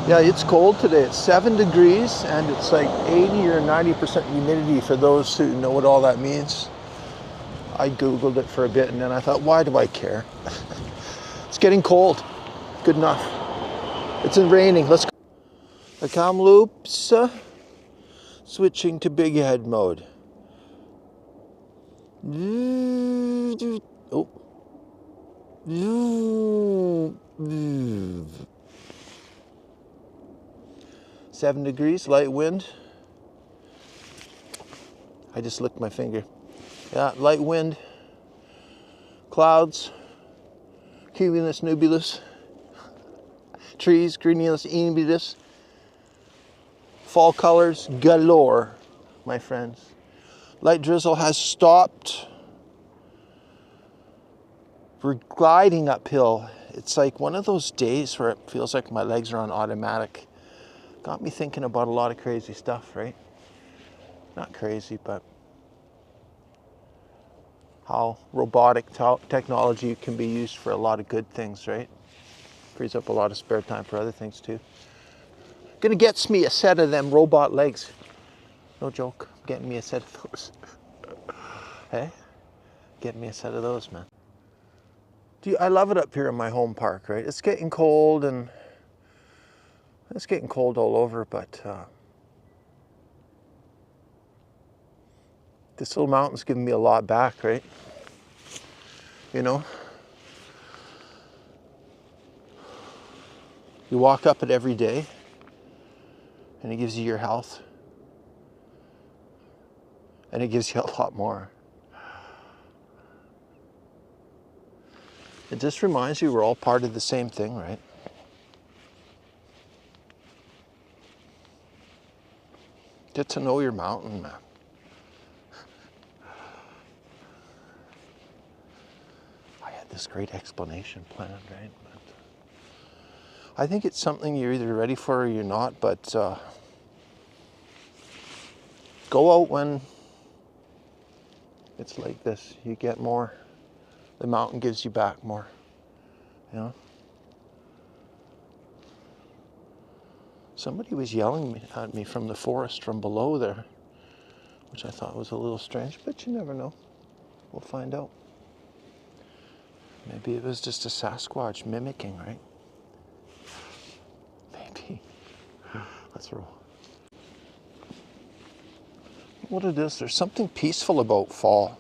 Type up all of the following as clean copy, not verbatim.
Yeah, it's cold today. It's 7 degrees and it's like 80 or 90% humidity for those who know what all that means. I Googled it for a bit and then I thought, why do I care? It's getting cold. Good enough. It's raining. Let's go. The Kamloops. Switching to big head mode. Oh. 7 degrees, light wind. I just licked my finger. Yeah, light wind. Clouds. Cumulus nubulus. Trees, cumulus nimbus. Fall colors galore, my friends. Light drizzle has stopped. We're gliding uphill. It's like one of those days where it feels like my legs are on automatic. Got me thinking about a lot of crazy stuff, right? Not crazy, but how robotic technology can be used for a lot of good things, right? Frees up a lot of spare time for other things too. Gonna get me a set of them robot legs. No joke, getting me a set of those. Hey? Getting me a set of those, man. I love it up here in my home park, right? It's getting cold and it's getting cold all over, but this little mountain's giving me a lot back, right? You know? You walk up it every day and it gives you your health. And it gives you a lot more. It just reminds you we're all part of the same thing, right? Get to know your mountain, man. I had this great explanation planned, right? But I think it's something you're either ready for or you're not, but go out when it's like this. You get more. The mountain gives you back more, you know? Somebody was yelling at me from the forest from below there, which I thought was a little strange, but you never know. We'll find out. Maybe it was just a Sasquatch mimicking, right? Maybe. Let's roll. What it is, there's something peaceful about fall.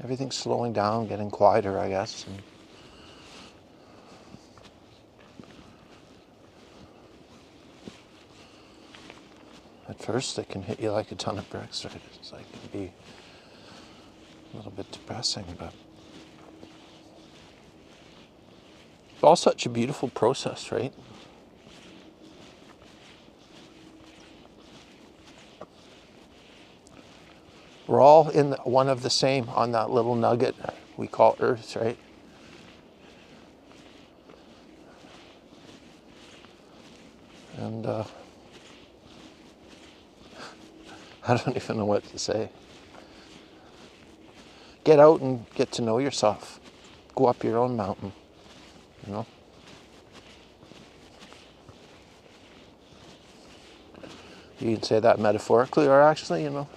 Everything's slowing down, getting quieter, I guess. And at first, it can hit you like a ton of bricks, right? It's like it can be a little bit depressing, but it's all such a beautiful process, right? We're all in one of the same on that little nugget we call Earth, right? And I don't even know what to say. Get out and get to know yourself. Go up your own mountain, you know? You can say that metaphorically, or actually, you know,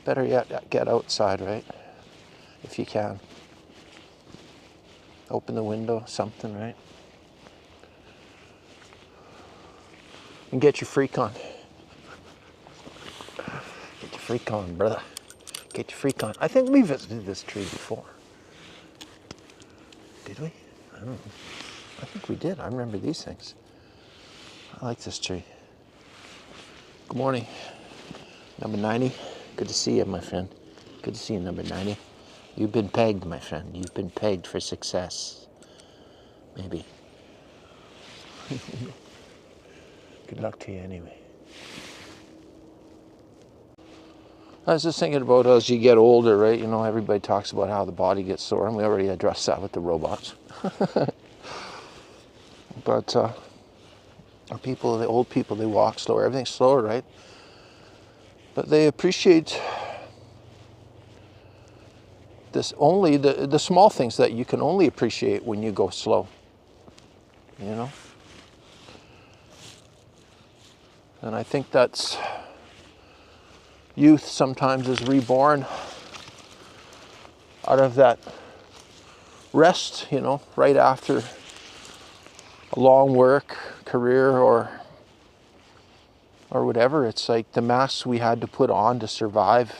better yet, get outside, right? If you can. Open the window, something, right? And get your freak on. Get your freak on, brother. Get your freak on. I think we visited this tree before. Did we? I don't know. I think we did. I remember these things. I like this tree. Good morning. Number 90. Good to see you, my friend. Good to see you, number 90. You've been pegged, my friend. You've been pegged for success. Maybe. Good luck to you anyway. I was just thinking about as you get older, right? You know, everybody talks about how the body gets sore, and we already addressed that with the robots. But the old people, they walk slower. Everything's slower, right? But they appreciate this only, the small things that you can only appreciate when you go slow, you know? And I think that's youth sometimes is reborn out of that rest, you know, right after a long work, career, or whatever. It's like the masks we had to put on to survive.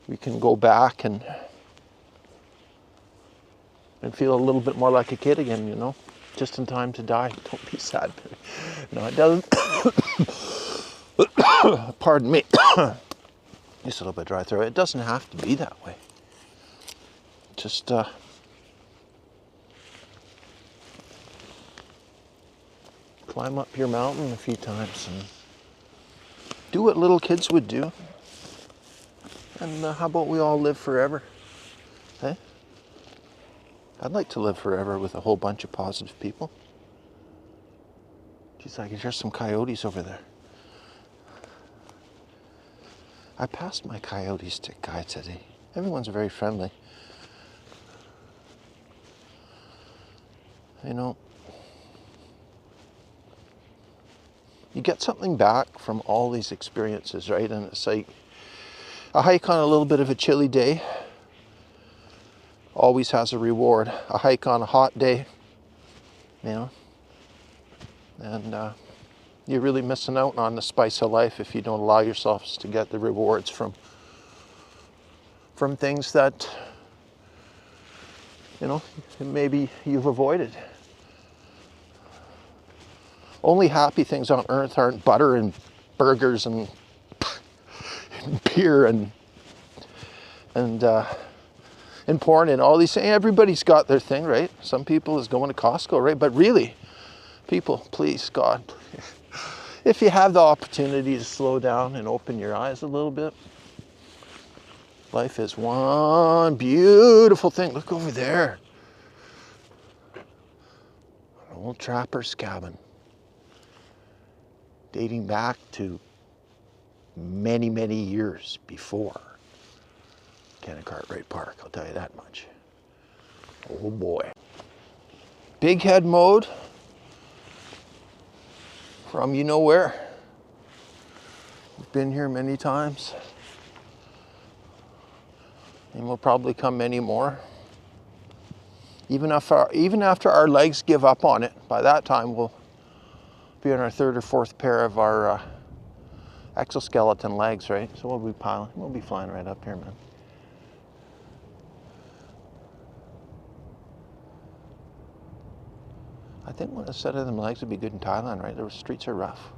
We can go back and feel a little bit more like a kid again, you know, just in time to die. Don't be sad. No, it doesn't. Pardon me. Just a little bit dry throat. It doesn't have to be that way. Just climb up your mountain a few times and do what little kids would do. And how about we all live forever? Hey? I'd like to live forever with a whole bunch of positive people. Geez, I can hear some coyotes over there. I passed my coyote stick guy today. Everyone's very friendly. You know, you get something back from all these experiences, right? And it's like a hike on a little bit of a chilly day always has a reward. A hike on a hot day, you know, and you're really missing out on the spice of life if you don't allow yourselves to get the rewards from things that, you know, maybe you've avoided. Only happy things on earth aren't butter and burgers and beer and porn and all these things. Everybody's got their thing, right? Some people is going to Costco, right? But really, people, please, God, if you have the opportunity to slow down and open your eyes a little bit, life is one beautiful thing. Look over there. An old trapper's cabin dating back to many, many years before Ken Cartwright Park, I'll tell you that much. Oh boy. Big head mode from you know where. We've been here many times. And we'll probably come many more. Even after our legs give up on it, by that time we'll be on our third or fourth pair of our exoskeleton legs, right? So we'll be flying right up here, man. I think a set of them legs would be good in Thailand, right? The streets are rough.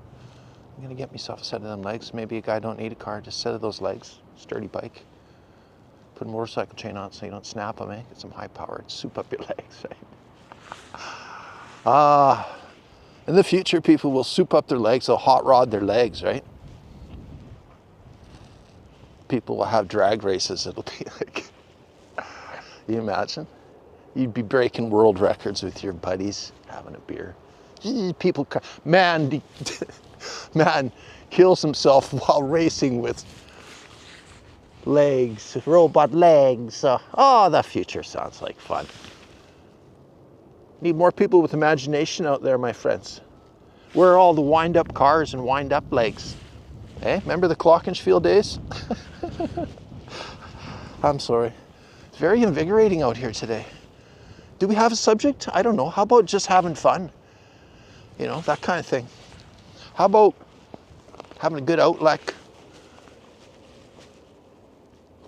I'm gonna get myself a set of them legs. Maybe a guy don't need a car, just a set of those legs, sturdy bike. Put a motorcycle chain on so you don't snap them, eh? Get some high powered, soup up your legs, right? In the future, people will soup up their legs, they'll hot rod their legs, right? People will have drag races. It'll be like, you imagine? You'd be breaking world records with your buddies, having a beer. People, man kills himself while racing with legs, robot legs. The future sounds like fun. Need more people with imagination out there, my friends. Where are all the wind-up cars and wind-up legs? Eh? Remember the Glockenspiel days? I'm sorry. It's very invigorating out here today. Do we have a subject? I don't know. How about just having fun? You know, that kind of thing. How about having a good outlet?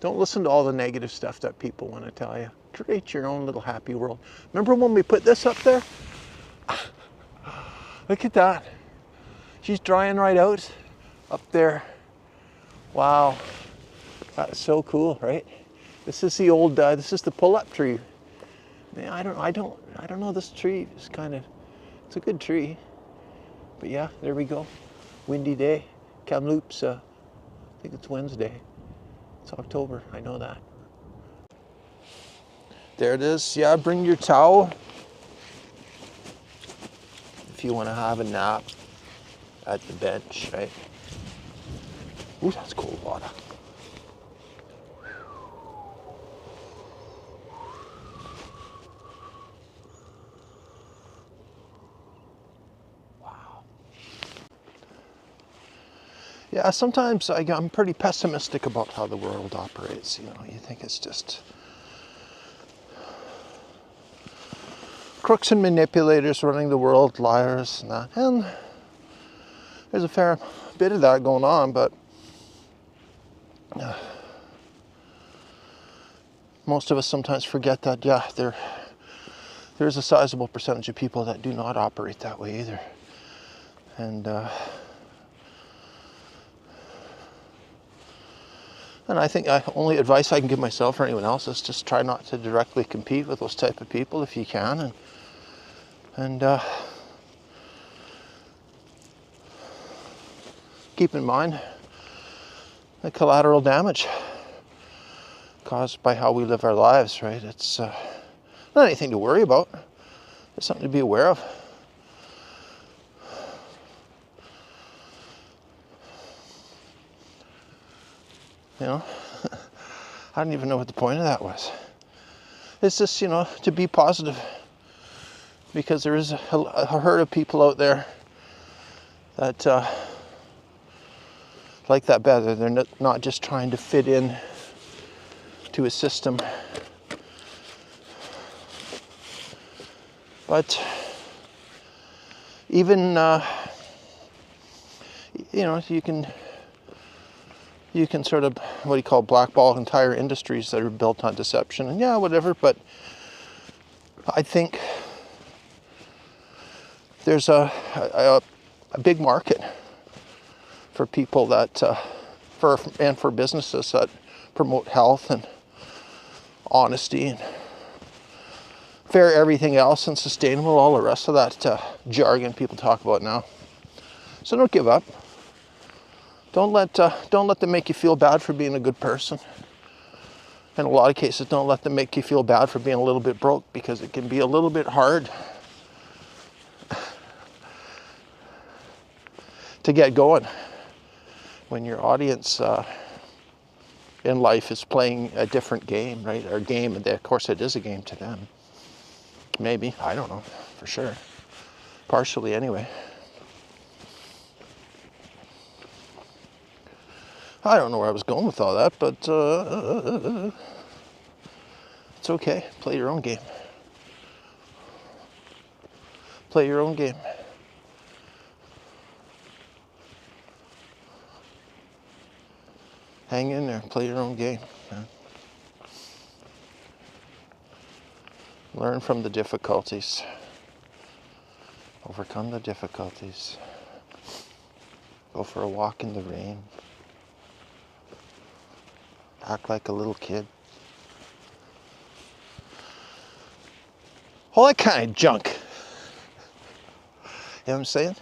Don't listen to all the negative stuff that people want to tell you. Create your own little happy world. Remember when we put this up there? Look at that. She's drying right out up there. Wow. That's so cool, right? This is the old, this is the pull-up tree. Man, I don't know, this tree is it's a good tree. But yeah, there we go. Windy day. Kamloops, I think it's Wednesday. It's October, I know that. There it is. Yeah, bring your towel if you want to have a nap at the bench, right? Ooh, that's cold water. Wow. Yeah, sometimes I'm pretty pessimistic about how the world operates. You know, you think it's just crooks and manipulators running the world, liars, and that. And there's a fair bit of that going on, but most of us sometimes forget that, yeah, there's a sizable percentage of people that do not operate that way either. And I think only advice I can give myself or anyone else is just try not to directly compete with those type of people if you can, and keep in mind the collateral damage caused by how we live our lives, right? It's not anything to worry about. It's something to be aware of. You know, I don't even know what the point of that was. It's just, you know, to be positive, because there is a herd of people out there that like that better. They're not just trying to fit in to a system, but even you know, you can sort of, what do you call, blackball entire industries that are built on deception and yeah, whatever. But I think there's a big market for people that for businesses that promote health and honesty and fair everything else and sustainable, all the rest of that jargon people talk about now. So don't give up. Don't let them make you feel bad for being a good person. In a lot of cases, don't let them make you feel bad for being a little bit broke, because it can be a little bit hard to get going when your audience in life is playing a different game, right? Or game, of course it is a game to them. Maybe, I don't know, for sure. Partially anyway. I don't know where I was going with all that, but it's okay. Play your own game. Play your own game. Hang in there. Play your own game, man. Learn from the difficulties. Overcome the difficulties. Go for a walk in the rain. Act like a little kid. All that kind of junk. You know what I'm saying?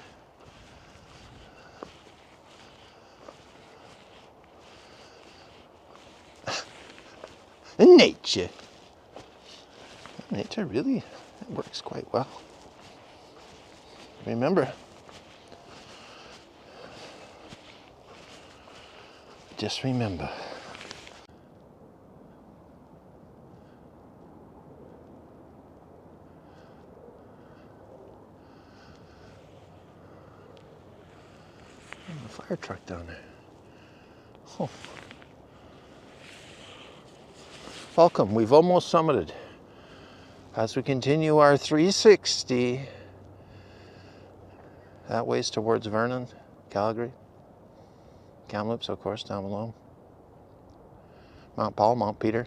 Nature. Nature really, it works quite well. Remember, just remember. A fire truck down there. Oh. Welcome, we've almost summited. As we continue our 360, that ways towards Vernon, Calgary, Kamloops, of course, down below, Mount Paul, Mount Peter,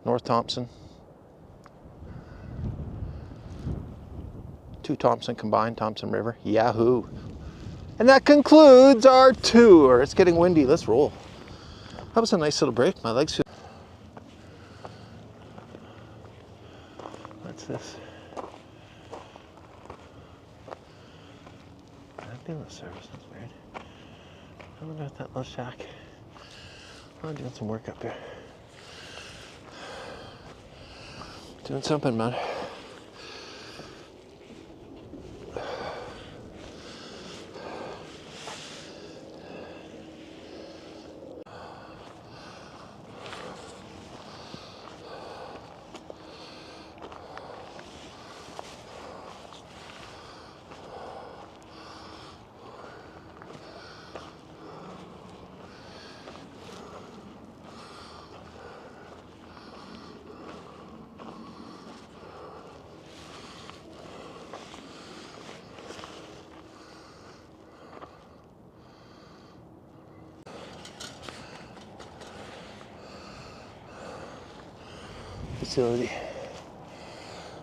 North Thompson, 2 Thompson combined, Thompson River, yahoo! And that concludes our tour. It's getting windy, let's roll. That was a nice little break, my legs feel... What's this? Ambulance service, that's weird. I wonder if that little shack. I'm doing some work up here. Doing something, man.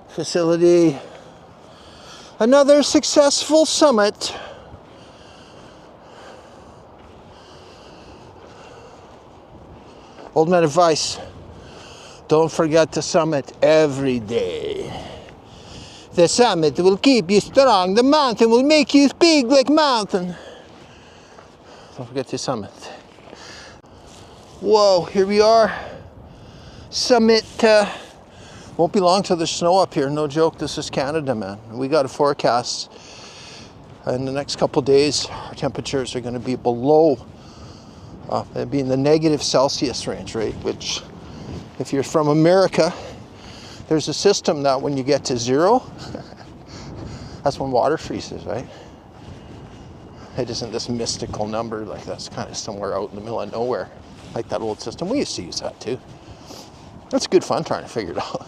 Facility. Another successful summit. Old man advice. Don't forget to summit every day. The summit will keep you strong. The mountain will make you big like mountain. Don't forget to summit. Whoa, here we are. Summit. Won't be long till there's snow up here. No joke, this is Canada, man. We got a forecast. In the next couple days, our temperatures are going to be below, it'd be in the negative Celsius range, right? Which, if you're from America, there's a system that when you get to zero, that's when water freezes, right? It isn't this mystical number, like that's kind of somewhere out in the middle of nowhere, like that old system. We used to use that too. That's good fun trying to figure it out.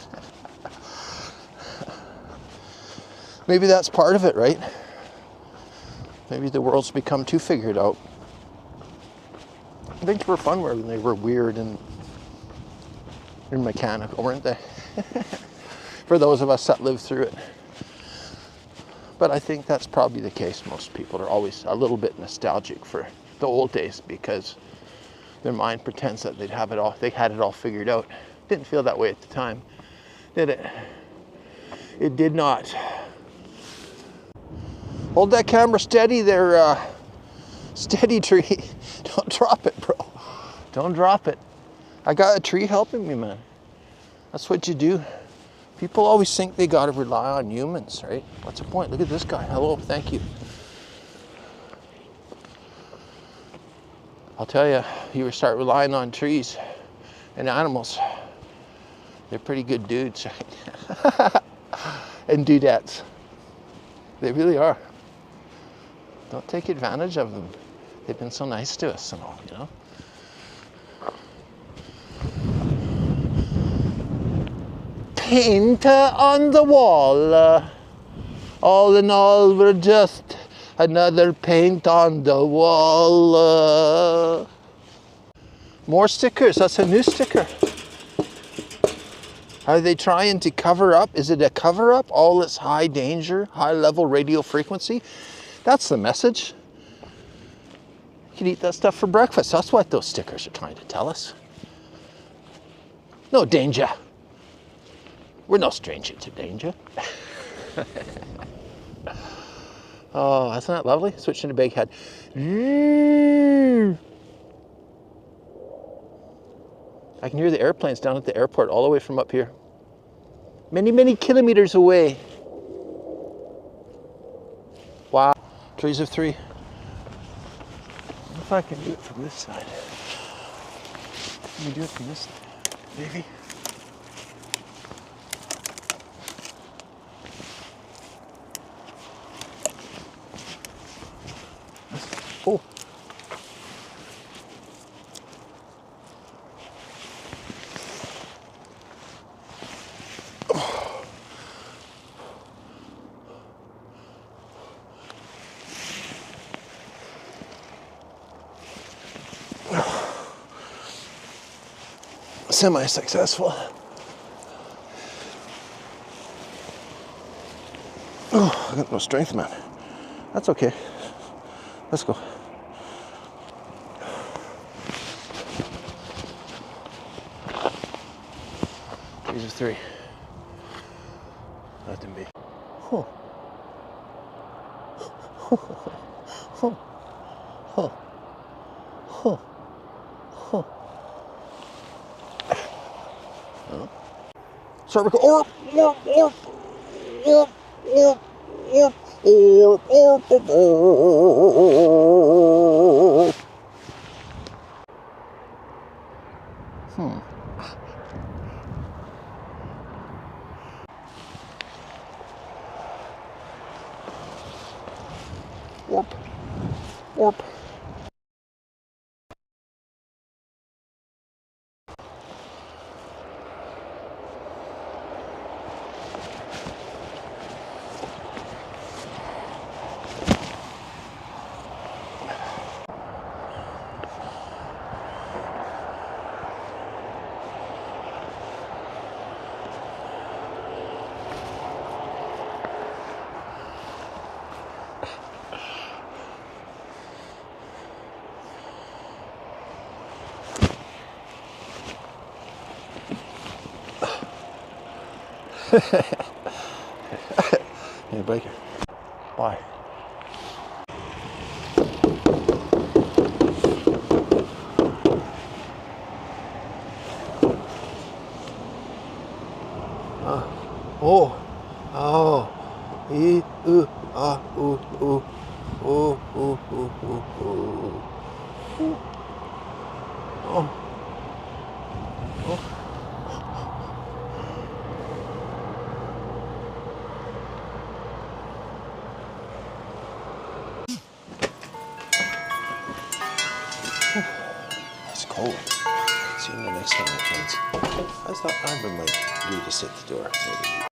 Maybe that's part of it, right? Maybe the world's become too figured out. Things were fun when they were weird and mechanical, weren't they? For those of us that lived through it. But I think that's probably the case. Most people are always a little bit nostalgic for the old days because their mind pretends that they had it all figured out. Didn't feel that way at the time, did it? It did not. Hold that camera steady there, steady tree. Don't drop it, bro. Don't drop it. I got a tree helping me, man. That's what you do. People always think they gotta rely on humans, right? What's the point? Look at this guy. Hello, thank you. I'll tell you, you start relying on trees and animals. They're pretty good dudes, right? And dudettes. They really are. Don't take advantage of them. They've been so nice to us and all, you know? Paint on the wall. All in all, we're just another paint on the wall. More stickers. That's a new sticker. Are they trying to cover up? Is it a cover up? All this high danger, high level radio frequency? That's the message. You can eat that stuff for breakfast. That's what those stickers are trying to tell us. No danger. We're no stranger to danger. Oh, isn't that lovely? Switching to big head. I can hear the airplanes down at the airport all the way from up here. Many, many kilometers away. Wow. Trees of three. I wonder if I can do it from this side. Can you do it from this side? Maybe. Oh. Semi-successful. Oh, I got no strength, man. That's okay. Let's go. These are three. Let them be. Oh. Oh. Oh. Oh. Oh. Cervical. Warp. Hey, biker. Bye. Oh, oh, oh. It's cold. See you the next time, my friends. I thought I might do this at the door. Maybe.